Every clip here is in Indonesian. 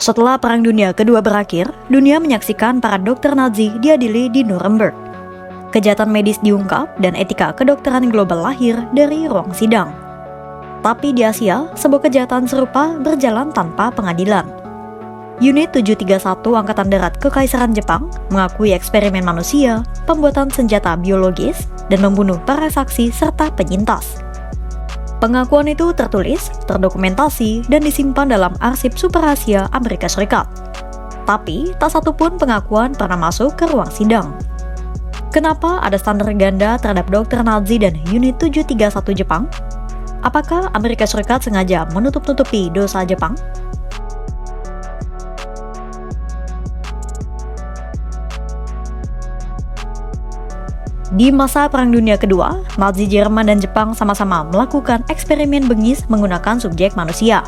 Setelah Perang Dunia Kedua berakhir, dunia menyaksikan para dokter Nazi diadili di Nuremberg. Kejahatan medis diungkap dan etika kedokteran global lahir dari ruang sidang. Tapi di Asia, sebuah kejahatan serupa berjalan tanpa pengadilan. Unit 731 Angkatan Darat Kekaisaran Jepang mengakui eksperimen manusia, pembuatan senjata biologis, dan membunuh para saksi serta penyintas. Pengakuan itu tertulis, terdokumentasi, dan disimpan dalam arsip superrahasia Amerika Serikat. Tapi, tak satu pun pengakuan pernah masuk ke ruang sidang. Kenapa ada standar ganda terhadap dokter Nazi dan Unit 731 Jepang? Apakah Amerika Serikat sengaja menutup-nutupi dosa Jepang? Di masa Perang Dunia Kedua, Nazi Jerman dan Jepang sama-sama melakukan eksperimen bengis menggunakan subjek manusia.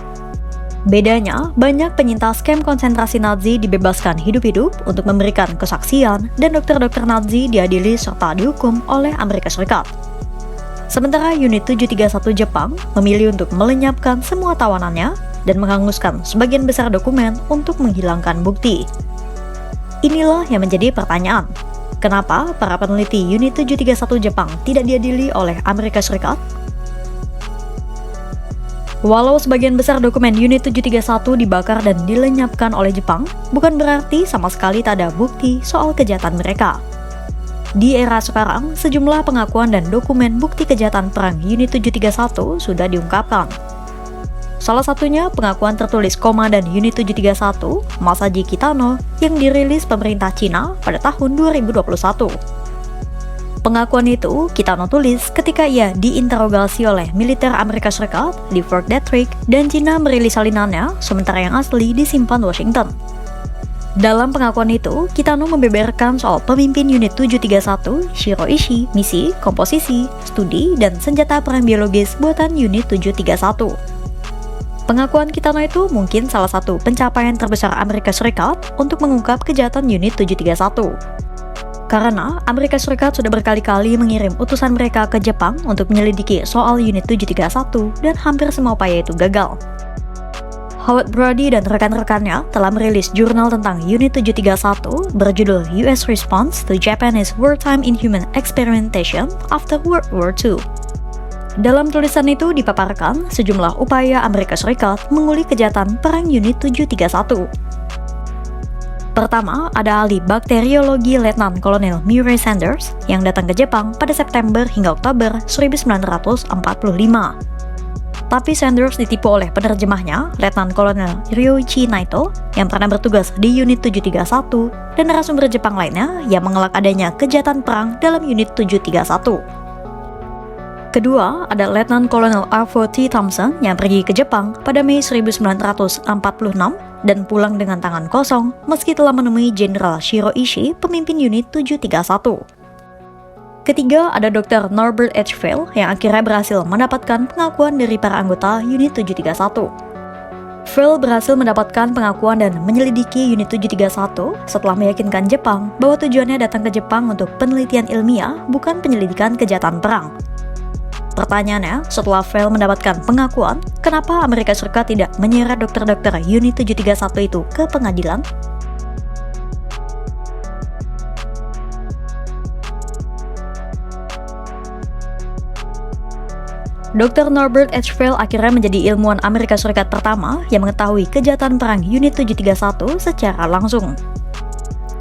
Bedanya, banyak penyintas kamp konsentrasi Nazi dibebaskan hidup-hidup untuk memberikan kesaksian dan dokter-dokter Nazi diadili serta dihukum oleh Amerika Serikat. Sementara Unit 731 Jepang memilih untuk melenyapkan semua tawanannya dan menghanguskan sebagian besar dokumen untuk menghilangkan bukti. Inilah yang menjadi pertanyaan. Kenapa para peneliti Unit 731 Jepang tidak diadili oleh Amerika Serikat? Walau sebagian besar dokumen Unit 731 dibakar dan dilenyapkan oleh Jepang, bukan berarti sama sekali tak ada bukti soal kejahatan mereka. Di era sekarang, sejumlah pengakuan dan dokumen bukti kejahatan perang Unit 731 sudah diungkapkan. Salah satunya pengakuan tertulis Komandan Unit 731, Masaji Kitano, yang dirilis pemerintah Cina pada tahun 2021. Pengakuan itu Kitano tulis ketika ia diinterogasi oleh militer Amerika Serikat di Fort Detrick dan Cina merilis salinannya, sementara yang asli disimpan Washington. Dalam pengakuan itu, Kitano membeberkan soal pemimpin Unit 731, Shiro Ishii, misi, komposisi, studi, dan senjata perang biologis buatan Unit 731. Pengakuan Kitano itu mungkin salah satu pencapaian terbesar Amerika Serikat untuk mengungkap kejahatan Unit 731. Karena Amerika Serikat sudah berkali-kali mengirim utusan mereka ke Jepang untuk menyelidiki soal Unit 731 dan hampir semua upaya itu gagal. Howard Brody dan rekan-rekannya telah merilis jurnal tentang Unit 731 berjudul US Response to Japanese Wartime Inhuman Experimentation After World War II. Dalam tulisan itu dipaparkan sejumlah upaya Amerika Serikat mengulik kejahatan perang Unit 731. Pertama, ada ahli bakteriologi Letnan Kolonel Murray Sanders yang datang ke Jepang pada September hingga Oktober 1945. Tapi Sanders ditipu oleh penerjemahnya, Letnan Kolonel Ryoichi Naito, yang pernah bertugas di Unit 731, dan narasumber Jepang lainnya yang mengelak adanya kejahatan perang dalam Unit 731. Kedua, ada Letnan Kolonel Arthur T. Thompson yang pergi ke Jepang pada Mei 1946 dan pulang dengan tangan kosong meski telah menemui Jenderal Shiro Ishii, pemimpin Unit 731. Ketiga, ada Dr. Norbert H. Vail yang akhirnya berhasil mendapatkan pengakuan dari para anggota Unit 731. Vail berhasil mendapatkan pengakuan dan menyelidiki Unit 731 setelah meyakinkan Jepang bahwa tujuannya datang ke Jepang untuk penelitian ilmiah, bukan penyelidikan kejahatan perang. Pertanyaannya, setelah Vail mendapatkan pengakuan, kenapa Amerika Serikat tidak menyeret dokter-dokter Unit 731 itu ke pengadilan? Dr. Norbert H. Vail akhirnya menjadi ilmuwan Amerika Serikat pertama yang mengetahui kejahatan perang Unit 731 secara langsung.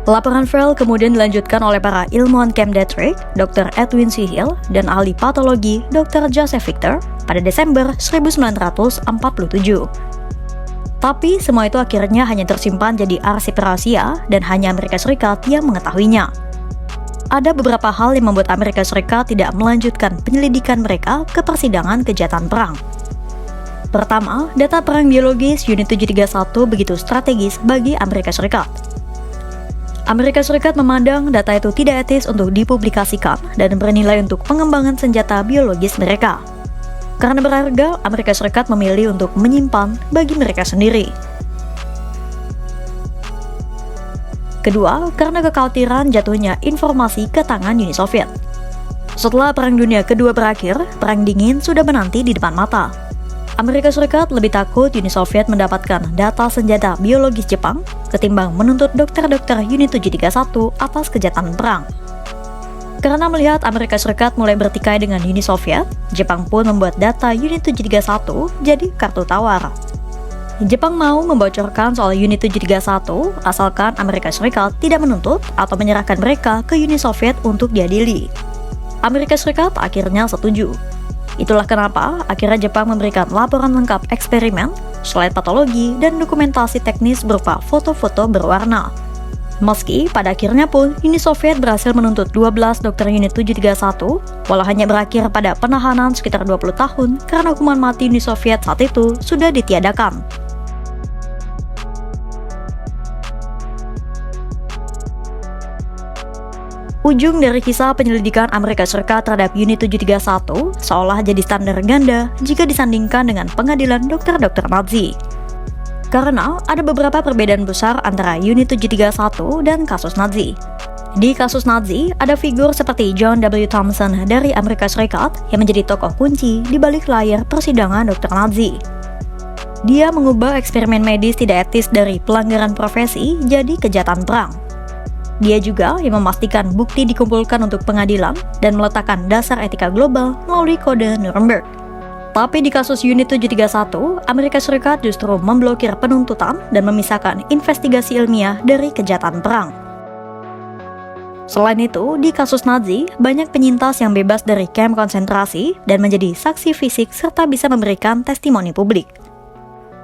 Laporan Vail kemudian dilanjutkan oleh para ilmuwan Camp Detrick, Dr. Edwin C. Hill, dan ahli patologi Dr. Joseph Victor pada Desember 1947. Tapi semua itu akhirnya hanya tersimpan jadi arsip rahasia dan hanya Amerika Serikat yang mengetahuinya. Ada beberapa hal yang membuat Amerika Serikat tidak melanjutkan penyelidikan mereka ke persidangan kejahatan perang. Pertama, data perang biologis Unit 731 begitu strategis bagi Amerika Serikat. Amerika Serikat memandang data itu tidak etis untuk dipublikasikan dan bernilai untuk pengembangan senjata biologis mereka. Karena berharga, Amerika Serikat memilih untuk menyimpan bagi mereka sendiri. Kedua, karena kekhawatiran jatuhnya informasi ke tangan Uni Soviet. Setelah Perang Dunia Kedua berakhir, Perang Dingin sudah menanti di depan mata. Amerika Serikat lebih takut Uni Soviet mendapatkan data senjata biologis Jepang ketimbang menuntut dokter-dokter Unit 731 atas kejahatan perang. Karena melihat Amerika Serikat mulai bertikai dengan Uni Soviet, Jepang pun membuat data Unit 731 jadi kartu tawar. Jepang mau membocorkan soal Unit 731 asalkan Amerika Serikat tidak menuntut atau menyerahkan mereka ke Uni Soviet untuk diadili. Amerika Serikat akhirnya setuju. Itulah kenapa akhirnya Jepang memberikan laporan lengkap eksperimen, slide patologi, dan dokumentasi teknis berupa foto-foto berwarna. Meski pada akhirnya pun Uni Soviet berhasil menuntut 12 dokter Unit 731, walau hanya berakhir pada penahanan sekitar 20 tahun karena hukuman mati Uni Soviet saat itu sudah ditiadakan. Ujung dari kisah penyelidikan Amerika Serikat terhadap Unit 731 seolah jadi standar ganda jika disandingkan dengan pengadilan dokter-dokter Nazi. Karena ada beberapa perbedaan besar antara Unit 731 dan kasus Nazi. Di kasus Nazi, ada figur seperti John W. Thompson dari Amerika Serikat yang menjadi tokoh kunci di balik layar persidangan dokter Nazi. Dia mengubah eksperimen medis tidak etis dari pelanggaran profesi jadi kejahatan perang. Dia juga yang memastikan bukti dikumpulkan untuk pengadilan dan meletakkan dasar etika global melalui kode Nuremberg. Tapi di kasus Unit 731, Amerika Serikat justru memblokir penuntutan dan memisahkan investigasi ilmiah dari kejahatan perang. Selain itu, di kasus Nazi, banyak penyintas yang bebas dari kamp konsentrasi dan menjadi saksi fisik serta bisa memberikan testimoni publik.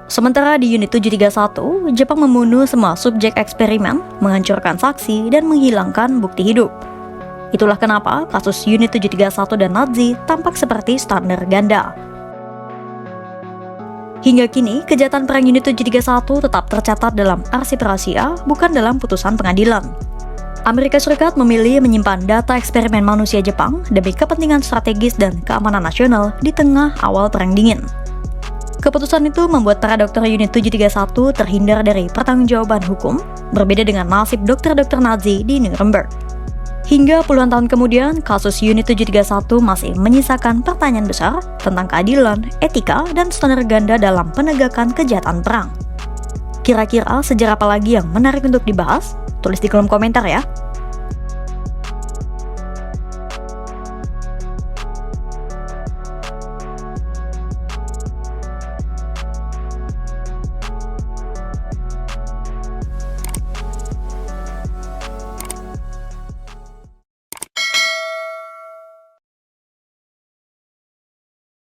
Sementara di Unit 731, Jepang membunuh semua subjek eksperimen, menghancurkan saksi, dan menghilangkan bukti hidup. Itulah kenapa kasus Unit 731 dan Nazi tampak seperti standar ganda. Hingga kini, kejahatan perang Unit 731 tetap tercatat dalam arsip rahasia, bukan dalam putusan pengadilan. Amerika Serikat memilih menyimpan data eksperimen manusia Jepang demi kepentingan strategis dan keamanan nasional di tengah awal Perang Dingin. Keputusan itu membuat para dokter Unit 731 terhindar dari pertanggungjawaban hukum, berbeda dengan nasib dokter-dokter Nazi di Nuremberg. Hingga puluhan tahun kemudian, kasus Unit 731 masih menyisakan pertanyaan besar tentang keadilan, etika, dan standar ganda dalam penegakan kejahatan perang. Kira-kira sejarah apa lagi yang menarik untuk dibahas? Tulis di kolom komentar ya!